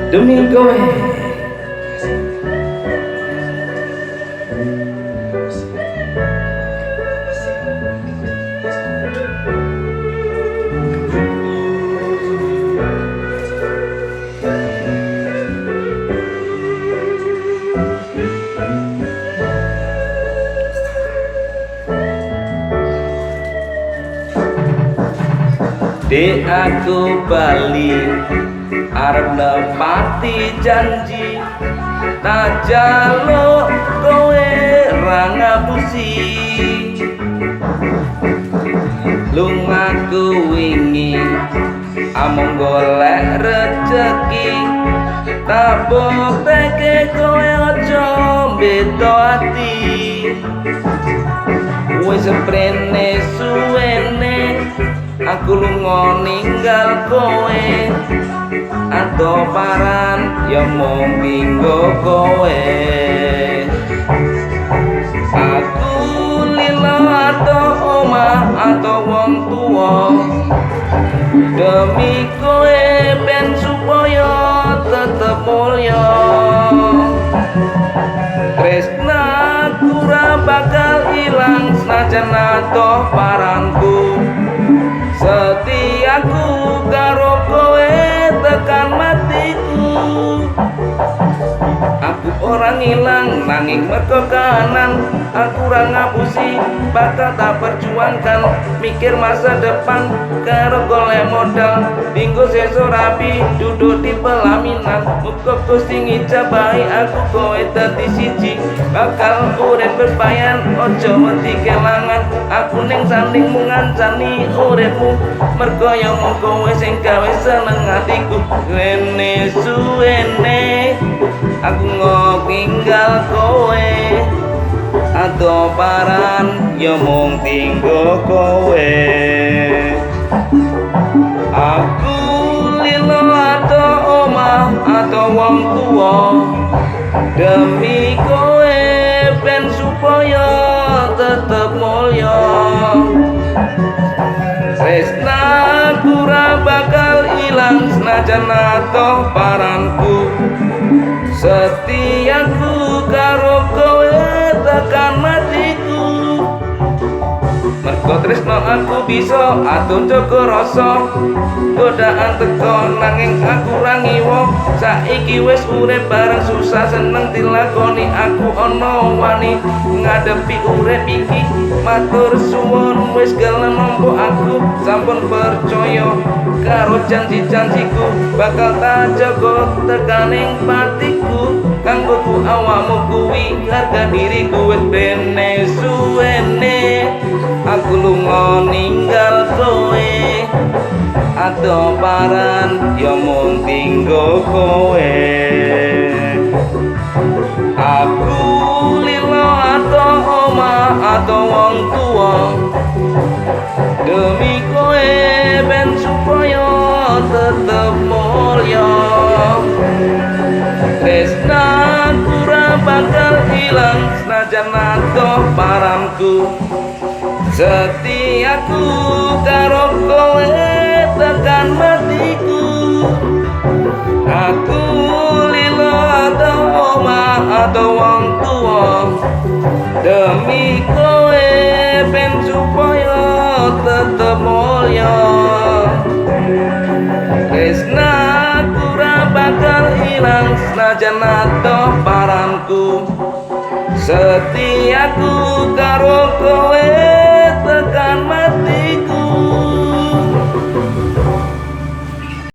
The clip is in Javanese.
demi kowe. Dek aku bali arep nepati janji, tak jaluk kowe ra ngapusi. Lungaku wingi amung golek rejeki, tak bopeke kowe aja beda ati. Wis sprene suwene aku lunga ninggal kowe, ato paran ya mung tinggo kowe. Aku lila ato omah ato wong tuwa, demi kowe ben supaya tetep mulya. Tresnaku ra bakal ilang senajan ato paranku, setiaku karo kowe tekan matiku. Aku orang ngilang nanging mergo kahanan, aku ra ngapusi bakal tak perjuangkan. Mikir masa depan karo golek modal, dinggo sesuk rapi duduk di pelaminan. Muga Gusti ngijabahi aku kowe dadi siji, bakal urip berpayan ojo wedi kelangan. Aku ning sandingmu ngancani uripmu, mergo ya mung kowe sing gawe seneng atiku. Rene suwene aku ngtinggal kowe, ato paran ya mung tinggo kowe. Aku lilo ato omah ato wong tuwa, demi kowe ben supaya tetep mulya. Tresnaku ra bakal ilang senajan ato paranku, setiaku karo kowe tekan matiku. Mergo tresno aku bisa atur jaga rasa, godaan teko nanging aku ra ngiwa. Saiki wis urip bareng susah seneng dilakoni, aku ana wani ngadepi urip iki. Matur suwun wis gelem nampa aku, sampun percaya karo janji-janjiku, bakal tak jaga tekaning patiku. Kanggo ku awakmu kuwi harga diriku. Wis bene suwene aku lunga ninggal kowe, ato paran ya mung tinggo kowe. Aku lilo ato omah ato wong tuwa, demi kowe ben supaya tetep mulya. Tresnaku ra bakal ilang senajan ato paranku, setiaku karo kowe tekan matiku. Aku lilo ato omah ato wong tuwa, demi kowe ben supaya tetep mulya. Tresnaku ra bakal ilang senajan ato paranku, setiaku karo kowe